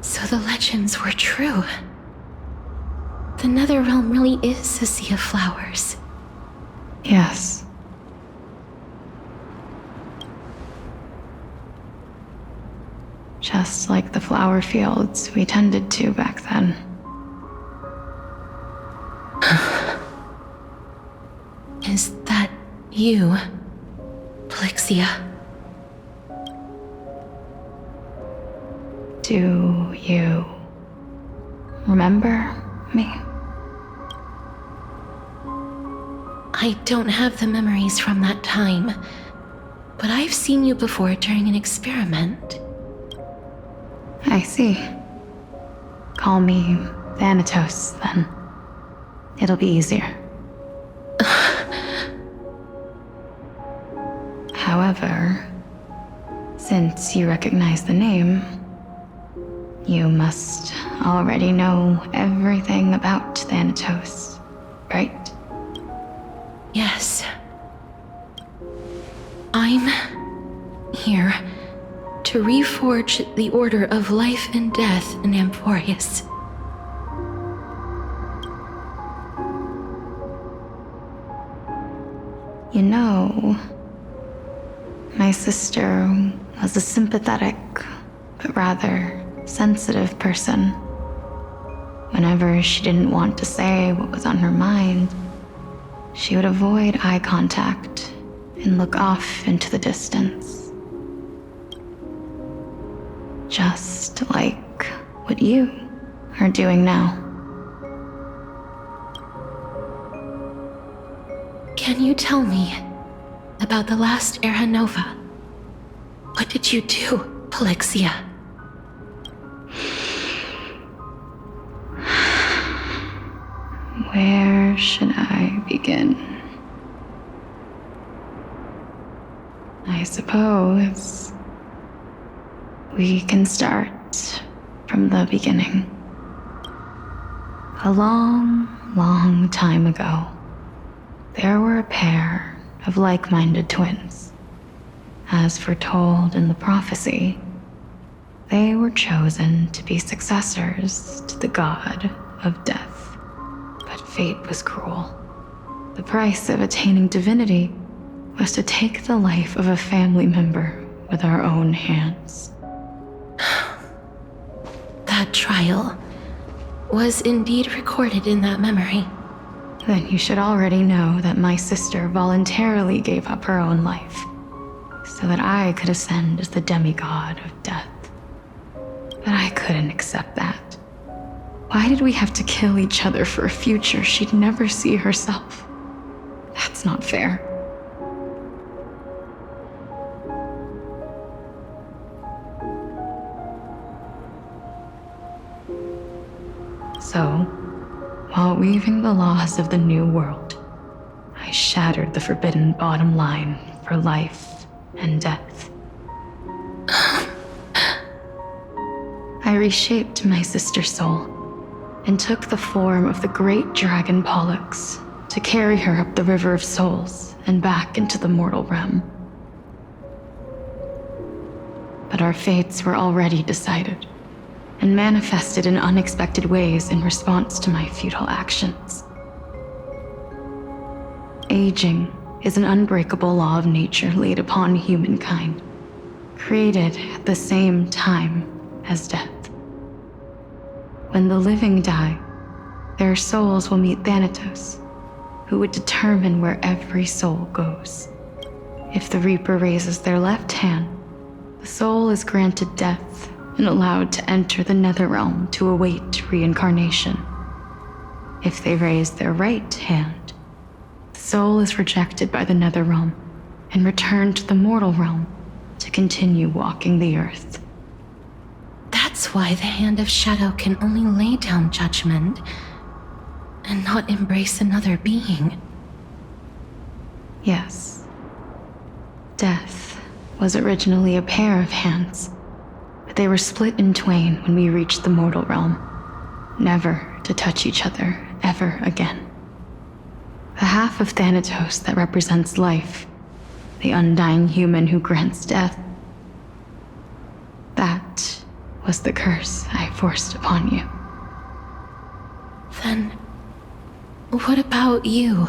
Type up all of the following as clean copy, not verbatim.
So the legends were true. The Netherrealm really is a sea of flowers. Yes. Just like the flower fields we tended to back then. Is that you, Polyxia? Do you remember me? I don't have the memories from that time, but I've seen you before during an experiment. I see. Call me Thanatos, then. It'll be easier. However, since you recognize the name, you must already know everything about Thanatos, right? Yes. I'm here to reforge the order of life and death in Amphoreus. You know, my sister was a sympathetic, but rather sensitive person. Whenever she didn't want to say what was on her mind, she would avoid eye contact and look off into the distance. Just like what you are doing now. Can you tell me about the last Era Nova? What did you do, Polyxia? Where should I begin? I suppose we can start from the beginning. A long, long time ago, there were a pair of like-minded twins. As foretold in the prophecy, they were chosen to be successors to the god of death. But fate was cruel. The price of attaining divinity was to take the life of a family member with our own hands. That trial was indeed recorded in that memory. Then you should already know that my sister voluntarily gave up her own life so that I could ascend as the demigod of death. But I couldn't accept that. Why did we have to kill each other for a future she'd never see herself? That's not fair. So, while weaving the laws of the new world, I shattered the forbidden bottom line for life and death. I reshaped my sister's soul and took the form of the great dragon Polyx to carry her up the River of Souls and back into the mortal realm. But our fates were already decided and manifested in unexpected ways in response to my futile actions. Aging is an unbreakable law of nature laid upon humankind, created at the same time as death. When the living die, their souls will meet Thanatos, who would determine where every soul goes. If the Reaper raises their left hand, the soul is granted death and allowed to enter the Netherrealm to await reincarnation. If they raise their right hand, the soul is rejected by the Netherrealm and returned to the mortal realm to continue walking the earth. That's why the Hand of Shadow can only lay down judgment and not embrace another being. Yes. Death was originally a pair of hands, but they were split in twain when we reached the mortal realm, never to touch each other ever again. The half of Thanatos that represents life, the undying human who grants death, that was the curse I forced upon you. Then, what about you?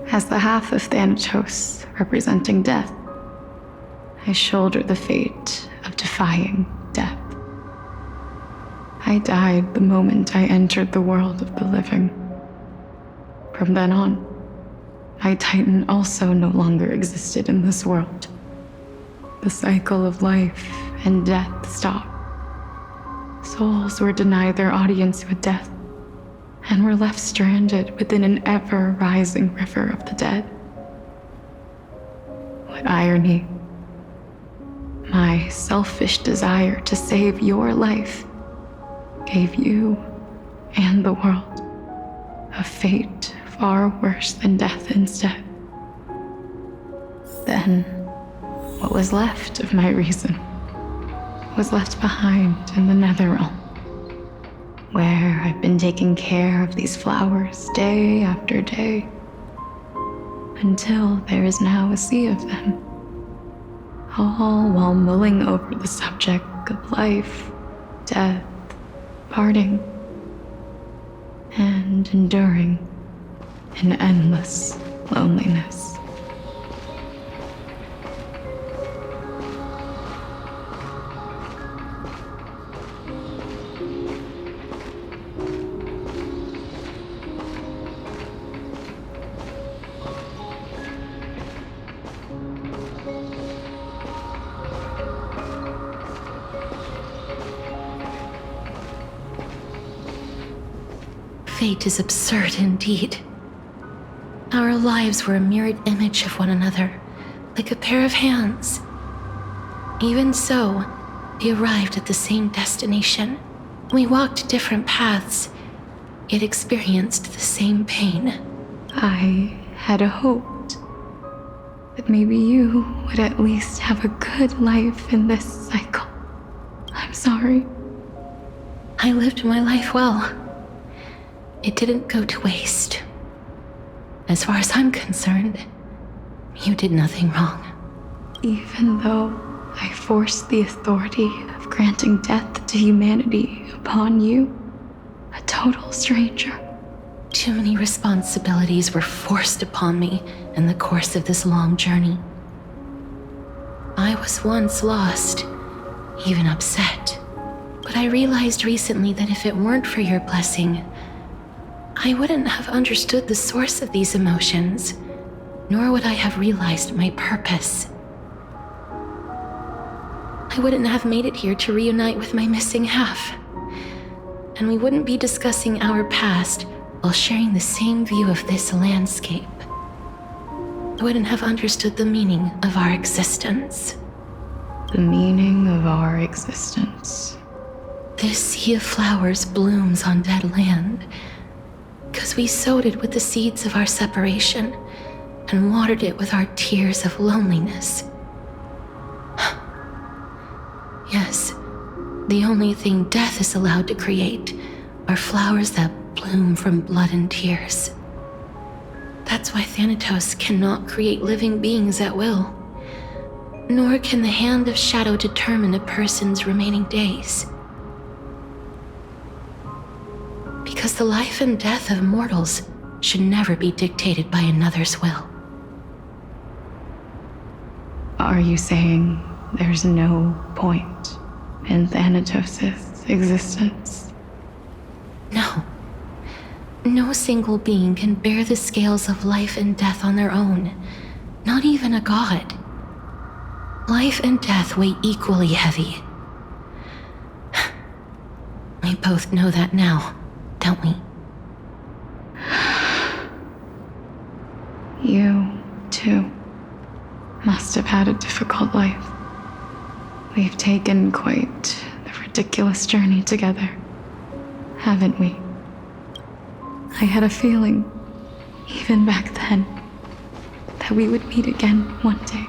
As the half of Thanatos representing death, I shoulder the fate of defying death. I died the moment I entered the world of the living. From then on, my Titan also no longer existed in this world. The cycle of life and death stopped. Souls were denied their audience with death, and were left stranded within an ever-rising river of the dead. What irony. My selfish desire to save your life gave you and the world a fate far worse than death instead. Then, what was left of my reason was left behind in the Netherrealm, where I've been taking care of these flowers day after day, until there is now a sea of them, all while mulling over the subject of life, death, parting, and enduring an endless loneliness. Fate is absurd indeed. Our lives were a mirrored image of one another, like a pair of hands. Even so, we arrived at the same destination. We walked different paths, yet experienced the same pain. I had hoped that maybe you would at least have a good life in this cycle. I'm sorry. I lived my life well. It didn't go to waste. As far as I'm concerned, you did nothing wrong. Even though I forced the authority of granting death to humanity upon you, a total stranger. Too many responsibilities were forced upon me in the course of this long journey. I was once lost, even upset. But I realized recently that if it weren't for your blessing, I wouldn't have understood the source of these emotions, nor would I have realized my purpose. I wouldn't have made it here to reunite with my missing half. And we wouldn't be discussing our past while sharing the same view of this landscape. I wouldn't have understood the meaning of our existence. The meaning of our existence. This sea of flowers blooms on dead land, because we sowed it with the seeds of our separation and watered it with our tears of loneliness. Yes, the only thing death is allowed to create are flowers that bloom from blood and tears. That's why Thanatos cannot create living beings at will, nor can the Hand of Shadow determine a person's remaining days. Because the life and death of mortals should never be dictated by another's will. Are you saying there's no point in Thanatos' existence? No. No single being can bear the scales of life and death on their own, not even a god. Life and death weigh equally heavy. We both know that now, don't we? You, too, must have had a difficult life. We've taken quite the ridiculous journey together, haven't we? I had a feeling, even back then, that we would meet again one day.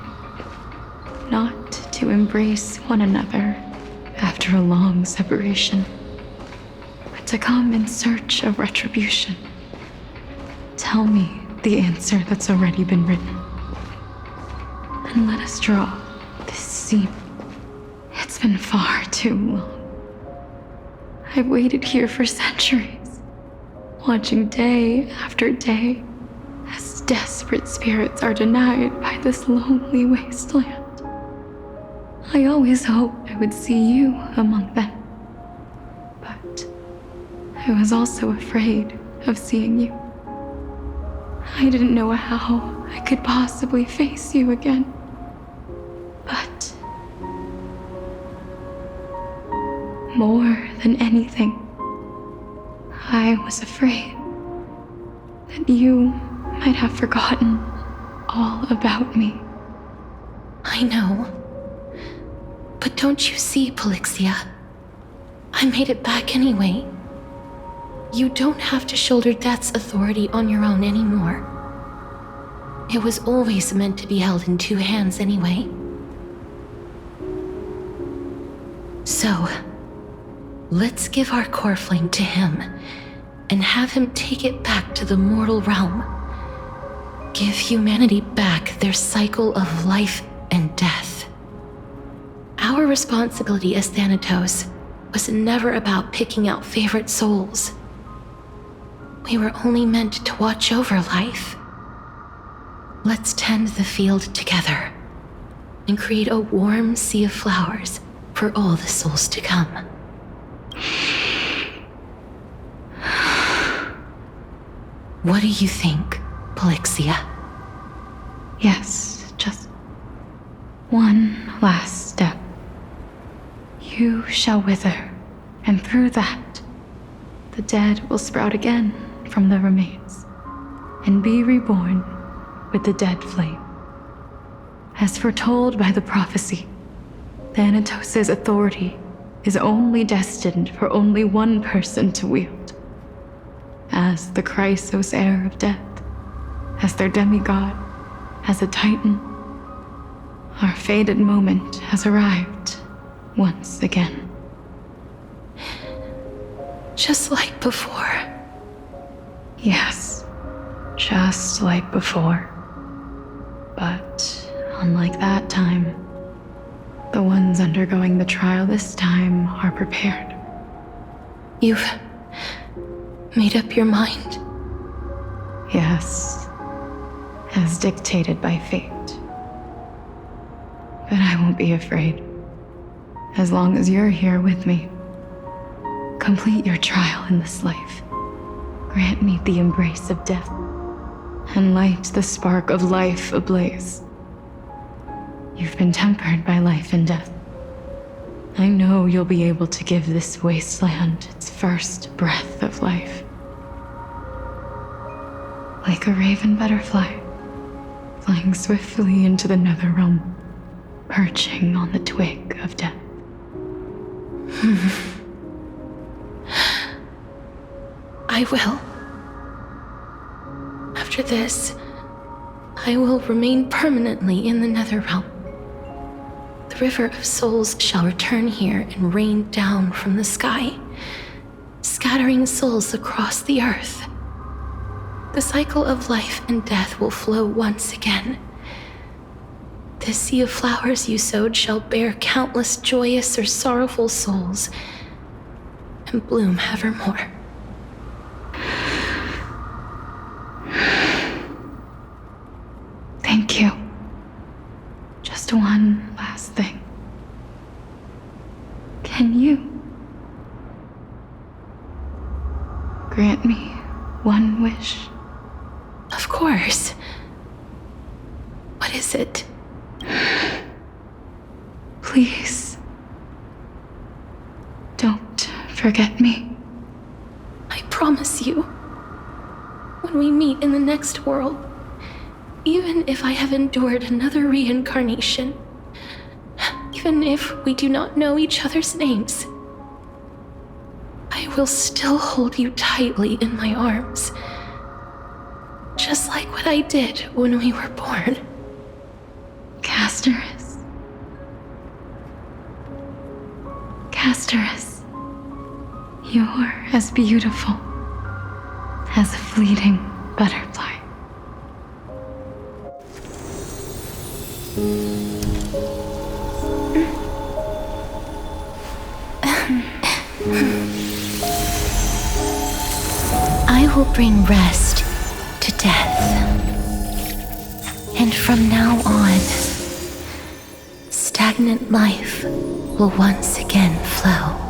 Not to embrace one another after a long separation, but to come in search of retribution. Tell me the answer that's already been written, and let us draw this scene. It's been been far too long. I've waited here for centuries, watching day after day as desperate spirits are denied by this lonely wasteland. I always hoped I would see you among them, but I was also afraid of seeing you. I didn't know how I could possibly face you again, but more than anything, I was afraid that you might have forgotten all about me. I know. But don't you see, Polyxia? I made it back anyway. You don't have to shoulder death's authority on your own anymore. It was always meant to be held in 2 hands anyway. So, let's give our core flame to him and have him take it back to the mortal realm. Give humanity back their cycle of life and death. Our responsibility as Thanatos was never about picking out favorite souls. We were only meant to watch over life. Let's tend the field together and create a warm sea of flowers for all the souls to come. What do you think, Polyxia? Yes, just one last step. You shall wither, and through that, the dead will sprout again from the remains, and be reborn with the dead flame. As foretold by the prophecy, Thanatos' authority is only destined for only one person to wield. As the Chrysos heir of death, as their demigod, as a titan, our fated moment has arrived once again. Just like before. Yes, just like before. But unlike that time, the ones undergoing the trial this time are prepared. You've made up your mind? Yes, as dictated by fate. But I won't be afraid. As long as you're here with me. Complete your trial in this life. Grant me the embrace of death, and light the spark of life ablaze. You've been tempered by life and death. I know you'll be able to give this wasteland its first breath of life. Like a raven butterfly, flying swiftly into the netherrealm, perching on the twig of death. I will. After this, I will remain permanently in the Netherrealm. The river of souls shall return here and rain down from the sky, scattering souls across the earth. The cycle of life and death will flow once again. The sea of flowers you sowed shall bear countless joyous or sorrowful souls, and bloom evermore. Thank you. Just one last thing. Can you grant me one wish? Of course. What is it? Please, don't forget me. I promise you, when we meet in the next world, even if I have endured another reincarnation, even if we do not know each other's names, I will still hold you tightly in my arms, just like what I did when we were born. Castorice. Castorice. You're as beautiful as a fleeting butterfly. I will bring rest to death. And from now on, stagnant life will once again flow.